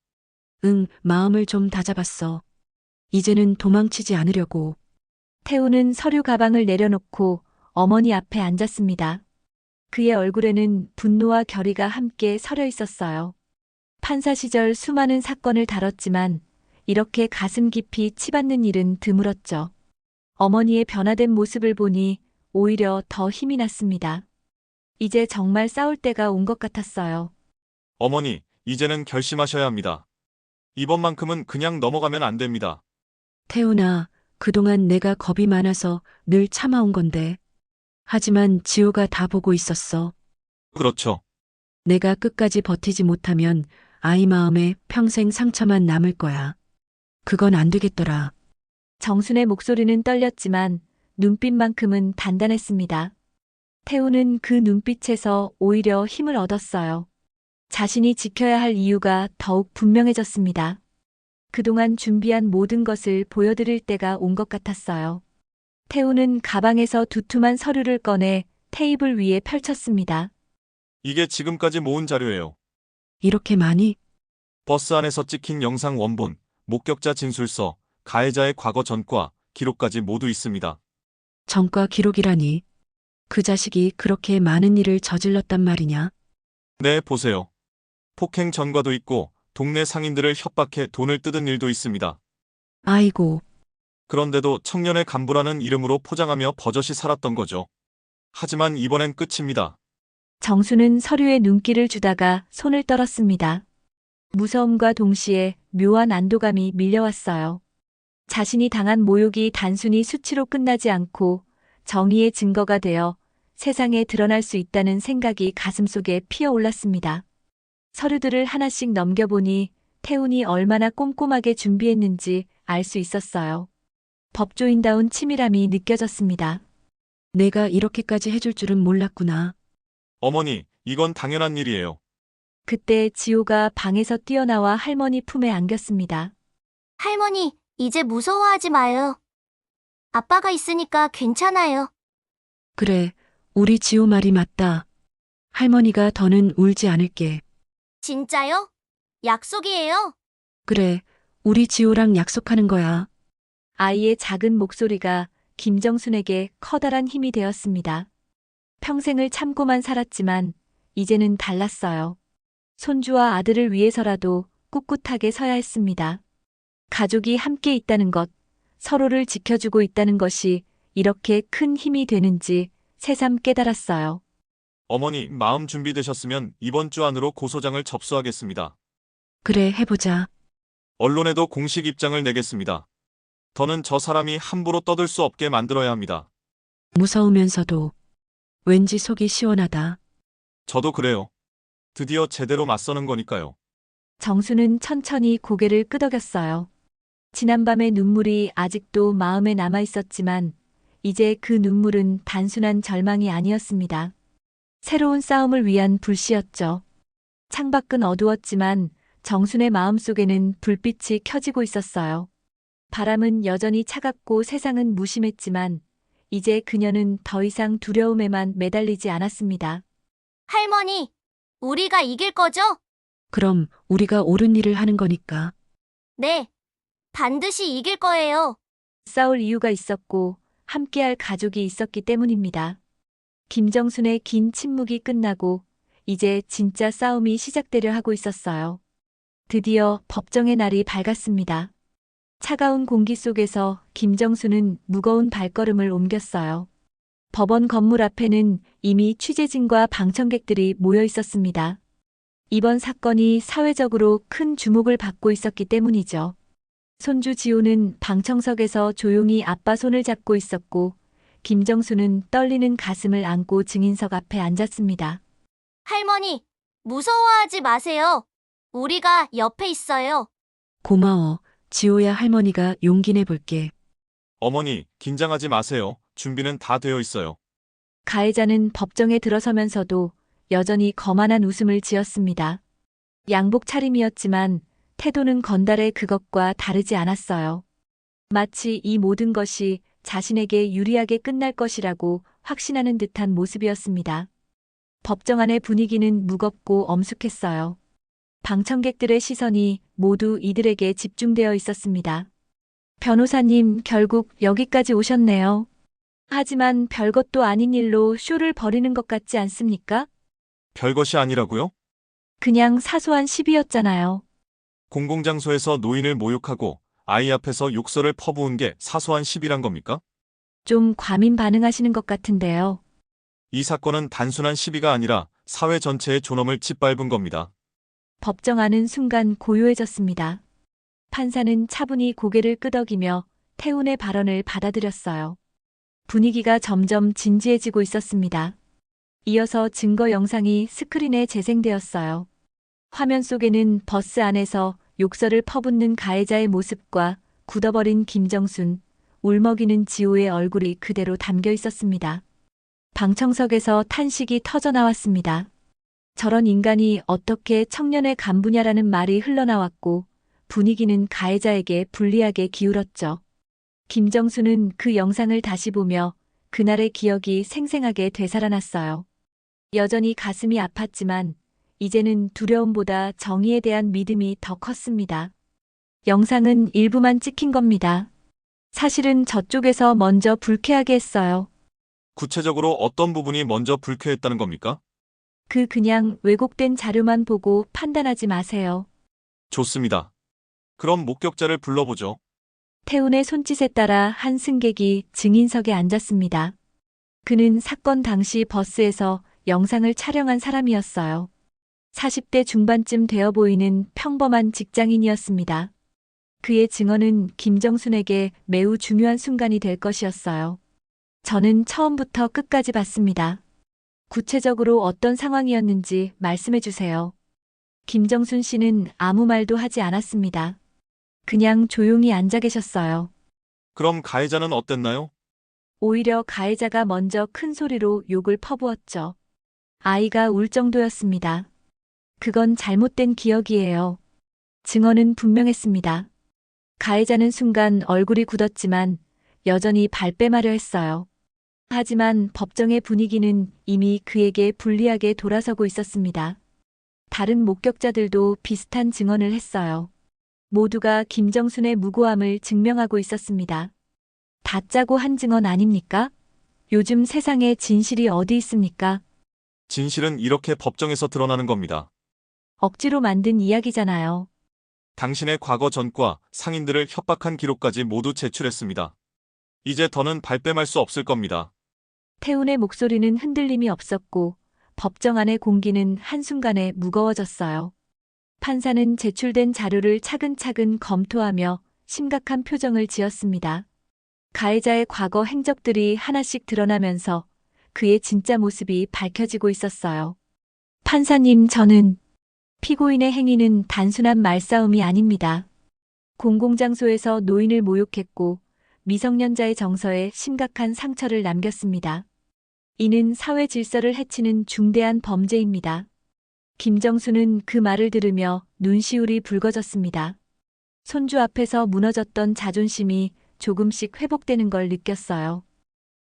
응, 마음을 좀 다잡았어. 이제는 도망치지 않으려고. 태우는 서류 가방을 내려놓고 어머니 앞에 앉았습니다. 그의 얼굴에는 분노와 결의가 함께 서려 있었어요. 판사 시절 수많은 사건을 다뤘지만 이렇게 가슴 깊이 치받는 일은 드물었죠. 어머니의 변화된 모습을 보니 오히려 더 힘이 났습니다. 이제 정말 싸울 때가 온 것 같았어요. 어머니, 이제는 결심하셔야 합니다. 이번만큼은 그냥 넘어가면 안 됩니다. 태훈아, 그동안 내가 겁이 많아서 늘 참아온 건데. 하지만 지호가 다 보고 있었어. 그렇죠. 내가 끝까지 버티지 못하면 아이 마음에 평생 상처만 남을 거야. 그건 안 되겠더라. 정순의 목소리는 떨렸지만 눈빛만큼은 단단했습니다. 태우는 그 눈빛에서 오히려 힘을 얻었어요. 자신이 지켜야 할 이유가 더욱 분명해졌습니다. 그동안 준비한 모든 것을 보여드릴 때가 온 것 같았어요. 태우는 가방에서 두툼한 서류를 꺼내 테이블 위에 펼쳤습니다. 이게 지금까지 모은 자료예요. 이렇게 많이? 버스 안에서 찍힌 영상 원본, 목격자 진술서, 가해자의 과거 전과, 기록까지 모두 있습니다. 전과 기록이라니. 그 자식이 그렇게 많은 일을 저질렀단 말이냐? 네, 보세요. 폭행 전과도 있고 동네 상인들을 협박해 돈을 뜯은 일도 있습니다. 아이고, 그런데도 청년의 간부라는 이름으로 포장하며 버젓이 살았던 거죠. 하지만 이번엔 끝입니다. 정수는 서류에 눈길을 주다가 손을 떨었습니다. 무서움과 동시에 묘한 안도감이 밀려왔어요. 자신이 당한 모욕이 단순히 수치로 끝나지 않고 정의의 증거가 되어 세상에 드러날 수 있다는 생각이 가슴속에 피어올랐습니다. 서류들을 하나씩 넘겨보니 태훈이 얼마나 꼼꼼하게 준비했는지 알 수 있었어요. 법조인다운 치밀함이 느껴졌습니다. 내가 이렇게까지 해줄 줄은 몰랐구나. 어머니, 이건 당연한 일이에요. 그때 지호가 방에서 뛰어나와 할머니 품에 안겼습니다. 할머니, 이제 무서워하지 마요. 아빠가 있으니까 괜찮아요. 그래, 우리 지호 말이 맞다. 할머니가 더는 울지 않을게. 진짜요? 약속이에요. 그래, 우리 지호랑 약속하는 거야. 아이의 작은 목소리가 김정순에게 커다란 힘이 되었습니다. 평생을 참고만 살았지만 이제는 달랐어요. 손주와 아들을 위해서라도 꿋꿋하게 서야 했습니다. 가족이 함께 있다는 것, 서로를 지켜주고 있다는 것이 이렇게 큰 힘이 되는지 새삼 깨달았어요. 어머니, 마음 준비되셨으면 이번 주 안으로 고소장을 접수하겠습니다. 그래, 해보자. 언론에도 공식 입장을 내겠습니다. 더는 저 사람이 함부로 떠들 수 없게 만들어야 합니다. 무서우면서도 왠지 속이 시원하다. 저도 그래요. 드디어 제대로 맞서는 거니까요. 정수는 천천히 고개를 끄덕였어요. 지난밤의 눈물이 아직도 마음에 남아 있었지만 이제 그 눈물은 단순한 절망이 아니었습니다. 새로운 싸움을 위한 불씨였죠. 창밖은 어두웠지만 정순의 마음속에는 불빛이 켜지고 있었어요. 바람은 여전히 차갑고 세상은 무심했지만 이제 그녀는 더 이상 두려움에만 매달리지 않았습니다. 할머니, 우리가 이길 거죠? 그럼 우리가 옳은 일을 하는 거니까. 네, 반드시 이길 거예요. 싸울 이유가 있었고 함께할 가족이 있었기 때문입니다. 김정순의 긴 침묵이 끝나고 이제 진짜 싸움이 시작되려 하고 있었어요. 드디어 법정의 날이 밝았습니다. 차가운 공기 속에서 김정순은 무거운 발걸음을 옮겼어요. 법원 건물 앞에는 이미 취재진과 방청객들이 모여 있었습니다. 이번 사건이 사회적으로 큰 주목을 받고 있었기 때문이죠. 손주 지호는 방청석에서 조용히 아빠 손을 잡고 있었고 김정수는 떨리는 가슴을 안고 증인석 앞에 앉았습니다. 할머니, 무서워하지 마세요. 우리가 옆에 있어요. 고마워. 지호야, 할머니가 용기 내볼게. 어머니, 긴장하지 마세요. 준비는 다 되어 있어요. 가해자는 법정에 들어서면서도 여전히 거만한 웃음을 지었습니다. 양복 차림이었지만 태도는 건달의 그것과 다르지 않았어요. 마치 이 모든 것이 자신에게 유리하게 끝날 것이라고 확신하는 듯한 모습이었습니다. 법정 안의 분위기는 무겁고 엄숙했어요. 방청객들의 시선이 모두 이들에게 집중되어 있었습니다. 변호사님, 결국 여기까지 오셨네요. 하지만 별것도 아닌 일로 쇼를 벌이는 것 같지 않습니까? 별것이 아니라고요? 그냥 사소한 시비였잖아요. 공공장소에서 노인을 모욕하고 아이 앞에서 욕설을 퍼부은 게 사소한 시비란 겁니까? 좀 과민 반응하시는 것 같은데요. 이 사건은 단순한 시비가 아니라 사회 전체의 존엄을 짓밟은 겁니다. 법정 안은 순간 고요해졌습니다. 판사는 차분히 고개를 끄덕이며 태훈의 발언을 받아들였어요. 분위기가 점점 진지해지고 있었습니다. 이어서 증거 영상이 스크린에 재생되었어요. 화면 속에는 버스 안에서 욕설을 퍼붓는 가해자의 모습과 굳어버린 김정순, 울먹이는 지호의 얼굴이 그대로 담겨 있었습니다. 방청석에서 탄식이 터져나왔습니다. 저런 인간이 어떻게 청년의 간부냐라는 말이 흘러나왔고 분위기는 가해자에게 불리하게 기울었죠. 김정수는 그 영상을 다시 보며 그날의 기억이 생생하게 되살아났어요. 여전히 가슴이 아팠지만 이제는 두려움보다 정의에 대한 믿음이 더 컸습니다. 영상은 일부만 찍힌 겁니다. 사실은 저쪽에서 먼저 불쾌하게 했어요. 구체적으로 어떤 부분이 먼저 불쾌했다는 겁니까? 그냥 왜곡된 자료만 보고 판단하지 마세요. 좋습니다. 그럼 목격자를 불러보죠. 태훈의 손짓에 따라 한 승객이 증인석에 앉았습니다. 그는 사건 당시 버스에서 영상을 촬영한 사람이었어요. 40대 중반쯤 되어 보이는 평범한 직장인이었습니다. 그의 증언은 김정순에게 매우 중요한 순간이 될 것이었어요. 저는 처음부터 끝까지 봤습니다. 구체적으로 어떤 상황이었는지 말씀해 주세요. 김정순 씨는 아무 말도 하지 않았습니다. 그냥 조용히 앉아 계셨어요. 그럼 가해자는 어땠나요? 오히려 가해자가 먼저 큰 소리로 욕을 퍼부었죠. 아이가 울 정도였습니다. 그건 잘못된 기억이에요. 증언은 분명했습니다. 가해자는 순간 얼굴이 굳었지만 여전히 발뺌하려 했어요. 하지만 법정의 분위기는 이미 그에게 불리하게 돌아서고 있었습니다. 다른 목격자들도 비슷한 증언을 했어요. 모두가 김정순의 무고함을 증명하고 있었습니다. 다 짜고 한 증언 아닙니까? 요즘 세상에 진실이 어디 있습니까? 진실은 이렇게 법정에서 드러나는 겁니다. 억지로 만든 이야기잖아요. 당신의 과거 전과 상인들을 협박한 기록까지 모두 제출했습니다. 이제 더는 발뺌할 수 없을 겁니다. 태훈의 목소리는 흔들림이 없었고 법정 안의 공기는 한순간에 무거워졌어요. 판사는 제출된 자료를 차근차근 검토하며 심각한 표정을 지었습니다. 가해자의 과거 행적들이 하나씩 드러나면서 그의 진짜 모습이 밝혀지고 있었어요. 판사님, 저는 피고인의 행위는 단순한 말싸움이 아닙니다. 공공장소에서 노인을 모욕했고 미성년자의 정서에 심각한 상처를 남겼습니다. 이는 사회 질서를 해치는 중대한 범죄입니다. 김정수는 그 말을 들으며 눈시울이 붉어졌습니다. 손주 앞에서 무너졌던 자존심이 조금씩 회복되는 걸 느꼈어요.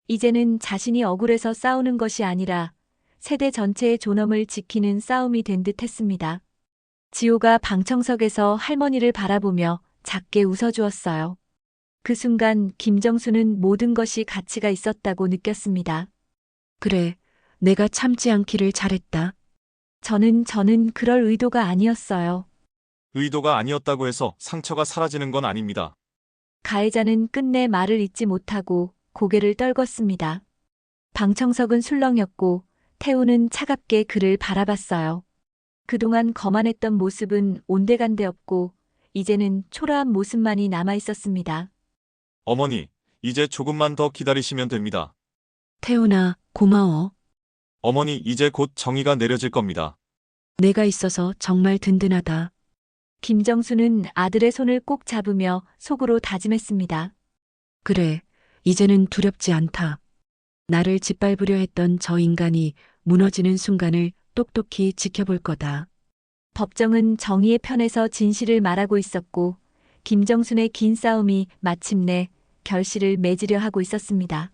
이제는 자신이 억울해서 싸우는 것이 아니라 세대 전체의 존엄을 지키는 싸움이 된 듯 했습니다. 지호가 방청석에서 할머니를 바라보며 작게 웃어주었어요. 그 순간 김정수는 모든 것이 가치가 있었다고 느꼈습니다. 그래, 내가 참지 않기를 잘했다. 저는 그럴 의도가 아니었어요. 의도가 아니었다고 해서 상처가 사라지는 건 아닙니다. 가해자는 끝내 말을 잇지 못하고 고개를 떨궜습니다. 방청석은 술렁였고 태우는 차갑게 그를 바라봤어요. 그동안 거만했던 모습은 온데간데 없고 이제는 초라한 모습만이 남아 있었습니다. 어머니, 이제 조금만 더 기다리시면 됩니다. 태훈아, 고마워. 어머니, 이제 곧 정의가 내려질 겁니다. 내가 있어서 정말 든든하다. 김정수는 아들의 손을 꼭 잡으며 속으로 다짐했습니다. 그래, 이제는 두렵지 않다. 나를 짓밟으려 했던 저 인간이 무너지는 순간을 똑똑히 지켜볼 거다. 법정은 정의의 편에서 진실을 말하고 있었고 김정순의 긴 싸움이 마침내 결실을 맺으려 하고 있었습니다.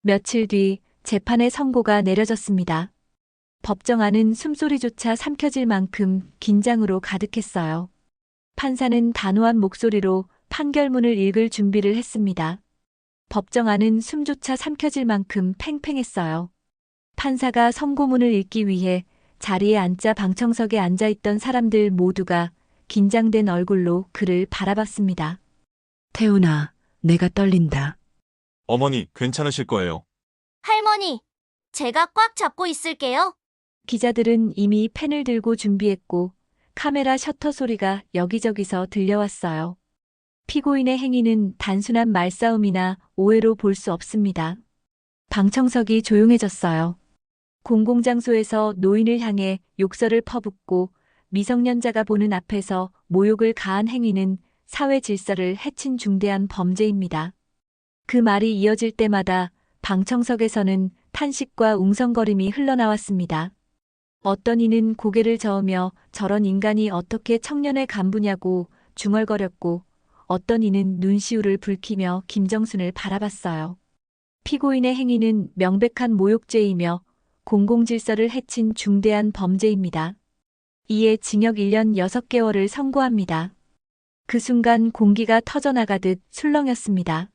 며칠 뒤 재판의 선고가 내려졌습니다. 법정 안은 숨소리조차 삼켜질 만큼 긴장으로 가득했어요. 판사는 단호한 목소리로 판결문을 읽을 준비를 했습니다. 법정 안은 숨조차 삼켜질 만큼 팽팽했어요. 판사가 선고문을 읽기 위해 자리에 앉자 방청석에 앉아있던 사람들 모두가 긴장된 얼굴로 그를 바라봤습니다. 태훈아, 내가 떨린다. 어머니, 괜찮으실 거예요. 할머니, 제가 꽉 잡고 있을게요. 기자들은 이미 펜을 들고 준비했고 카메라 셔터 소리가 여기저기서 들려왔어요. 피고인의 행위는 단순한 말싸움이나 오해로 볼 수 없습니다. 방청석이 조용해졌어요. 공공장소에서 노인을 향해 욕설을 퍼붓고 미성년자가 보는 앞에서 모욕을 가한 행위는 사회 질서를 해친 중대한 범죄입니다. 그 말이 이어질 때마다 방청석에서는 탄식과 웅성거림이 흘러나왔습니다. 어떤 이는 고개를 저으며 저런 인간이 어떻게 청년의 간부냐고 중얼거렸고 어떤 이는 눈시울을 붉히며 김정순을 바라봤어요. 피고인의 행위는 명백한 모욕죄이며 공공질서를 해친 중대한 범죄입니다. 이에 징역 1년 6개월을 선고합니다. 그 순간 공기가 터져나가듯 술렁였습니다.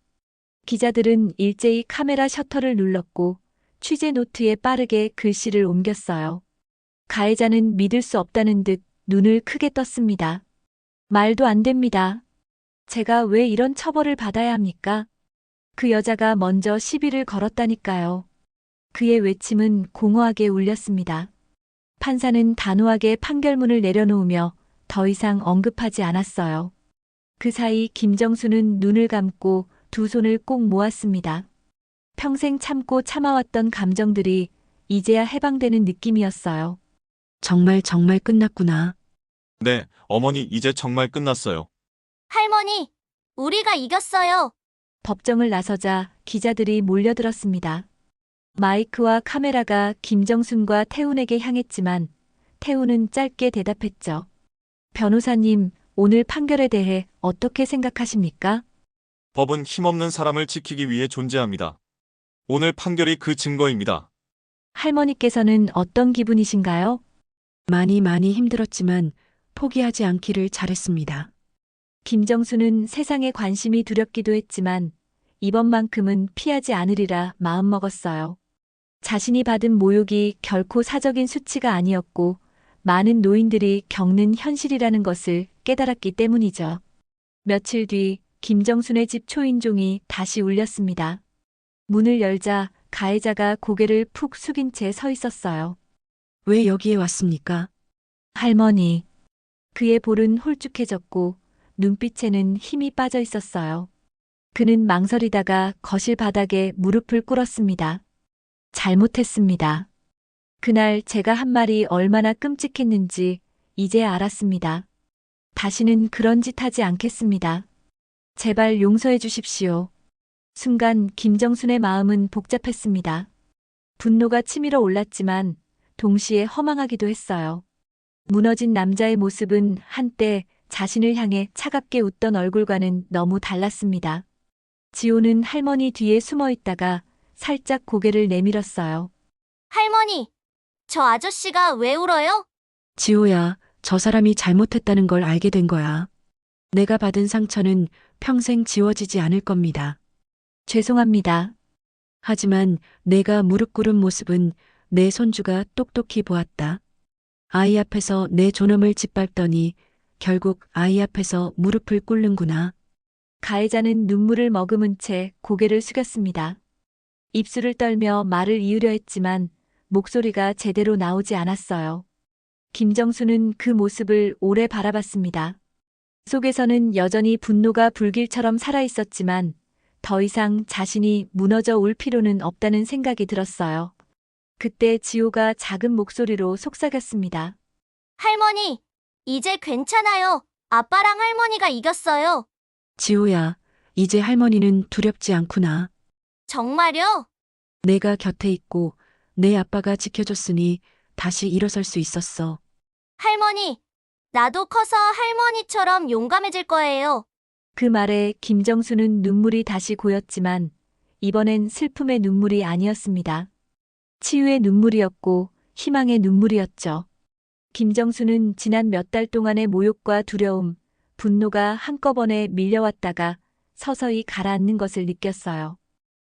기자들은 일제히 카메라 셔터를 눌렀고 취재 노트에 빠르게 글씨를 옮겼어요. 가해자는 믿을 수 없다는 듯 눈을 크게 떴습니다. 말도 안 됩니다. 제가 왜 이런 처벌을 받아야 합니까? 그 여자가 먼저 시비를 걸었다니까요. 그의 외침은 공허하게 울렸습니다. 판사는 단호하게 판결문을 내려놓으며 더 이상 언급하지 않았어요. 그 사이 김정수는 눈을 감고 두 손을 꼭 모았습니다. 평생 참고 참아왔던 감정들이 이제야 해방되는 느낌이었어요. 정말 끝났구나. 네, 어머니 이제 정말 끝났어요. 할머니, 우리가 이겼어요. 법정을 나서자 기자들이 몰려들었습니다. 마이크와 카메라가 김정순과 태훈에게 향했지만 태훈은 짧게 대답했죠. 변호사님, 오늘 판결에 대해 어떻게 생각하십니까? 법은 힘없는 사람을 지키기 위해 존재합니다. 오늘 판결이 그 증거입니다. 할머니께서는 어떤 기분이신가요? 많이 힘들었지만 포기하지 않기를 잘했습니다. 김정수는 세상에 관심이 두렵기도 했지만 이번만큼은 피하지 않으리라 마음먹었어요. 자신이 받은 모욕이 결코 사적인 수치가 아니었고 많은 노인들이 겪는 현실이라는 것을 깨달았기 때문이죠. 며칠 뒤 김정순의 집 초인종이 다시 울렸습니다. 문을 열자 가해자가 고개를 푹 숙인 채 서 있었어요. 왜 여기에 왔습니까? 할머니. 그의 볼은 홀쭉해졌고 눈빛에는 힘이 빠져 있었어요. 그는 망설이다가 거실 바닥에 무릎을 꿇었습니다. 잘못했습니다. 그날 제가 한 말이 얼마나 끔찍했는지 이제 알았습니다. 다시는 그런 짓 하지 않겠습니다. 제발 용서해 주십시오. 순간 김정순의 마음은 복잡했습니다. 분노가 치밀어 올랐지만 동시에 허망하기도 했어요. 무너진 남자의 모습은 한때 자신을 향해 차갑게 웃던 얼굴과는 너무 달랐습니다. 지호는 할머니 뒤에 숨어 있다가 살짝 고개를 내밀었어요. 할머니, 저 아저씨가 왜 울어요? 지호야, 저 사람이 잘못했다는 걸 알게 된 거야. 내가 받은 상처는 평생 지워지지 않을 겁니다. 죄송합니다. 하지만 내가 무릎 꿇은 모습은 내 손주가 똑똑히 보았다. 아이 앞에서 내 존엄을 짓밟더니 결국 아이 앞에서 무릎을 꿇는구나. 가해자는 눈물을 머금은 채 고개를 숙였습니다. 입술을 떨며 말을 이으려 했지만 목소리가 제대로 나오지 않았어요. 김정수는 그 모습을 오래 바라봤습니다. 속에서는 여전히 분노가 불길처럼 살아있었지만 더 이상 자신이 무너져 올 필요는 없다는 생각이 들었어요. 그때 지호가 작은 목소리로 속삭였습니다. 할머니, 이제 괜찮아요. 아빠랑 할머니가 이겼어요. 지호야, 이제 할머니는 두렵지 않구나. 정말요? 내가 곁에 있고 내 아빠가 지켜줬으니 다시 일어설 수 있었어. 할머니, 나도 커서 할머니처럼 용감해질 거예요. 그 말에 김정수는 눈물이 다시 고였지만 이번엔 슬픔의 눈물이 아니었습니다. 치유의 눈물이었고 희망의 눈물이었죠. 김정수는 지난 몇 달 동안의 모욕과 두려움, 분노가 한꺼번에 밀려왔다가 서서히 가라앉는 것을 느꼈어요.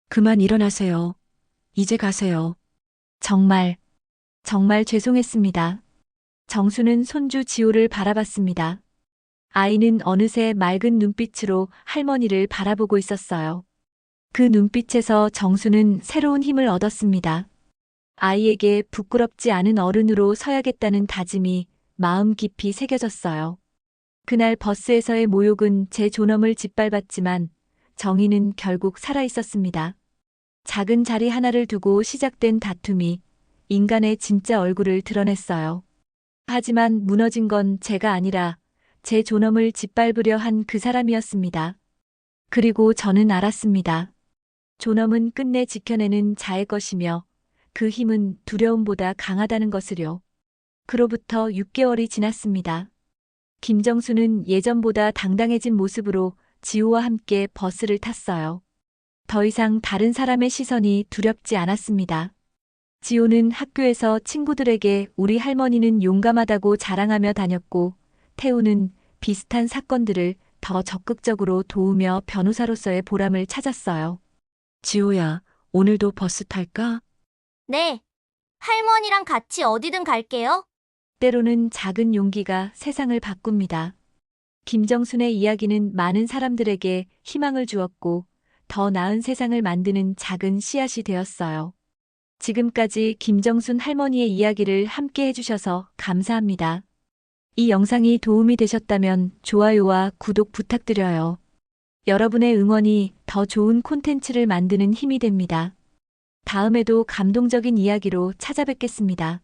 그만 일어나세요. 이제 가세요. 정말 죄송했습니다. 정수는 손주 지호를 바라봤습니다. 아이는 어느새 맑은 눈빛으로 할머니를 바라보고 있었어요. 그 눈빛에서 정수는 새로운 힘을 얻었습니다. 아이에게 부끄럽지 않은 어른으로 서야겠다는 다짐이 마음 깊이 새겨졌어요. 그날 버스에서의 모욕은 제 존엄을 짓밟았지만 정의는 결국 살아있었습니다. 작은 자리 하나를 두고 시작된 다툼이 인간의 진짜 얼굴을 드러냈어요. 하지만 무너진 건 제가 아니라 제 존엄을 짓밟으려 한 그 사람이었습니다. 그리고 저는 알았습니다. 존엄은 끝내 지켜내는 자의 것이며 그 힘은 두려움보다 강하다는 것을요. 그로부터 6개월이 지났습니다. 김정수는 예전보다 당당해진 모습으로 지호와 함께 버스를 탔어요. 더 이상 다른 사람의 시선이 두렵지 않았습니다. 지호는 학교에서 친구들에게 우리 할머니는 용감하다고 자랑하며 다녔고, 태우는 비슷한 사건들을 더 적극적으로 도우며 변호사로서의 보람을 찾았어요. 지호야, 오늘도 버스 탈까? 네. 할머니랑 같이 어디든 갈게요. 때로는 작은 용기가 세상을 바꿉니다. 김정순의 이야기는 많은 사람들에게 희망을 주었고 더 나은 세상을 만드는 작은 씨앗이 되었어요. 지금까지 김정순 할머니의 이야기를 함께 해주셔서 감사합니다. 이 영상이 도움이 되셨다면 좋아요와 구독 부탁드려요. 여러분의 응원이 더 좋은 콘텐츠를 만드는 힘이 됩니다. 다음에도 감동적인 이야기로 찾아뵙겠습니다.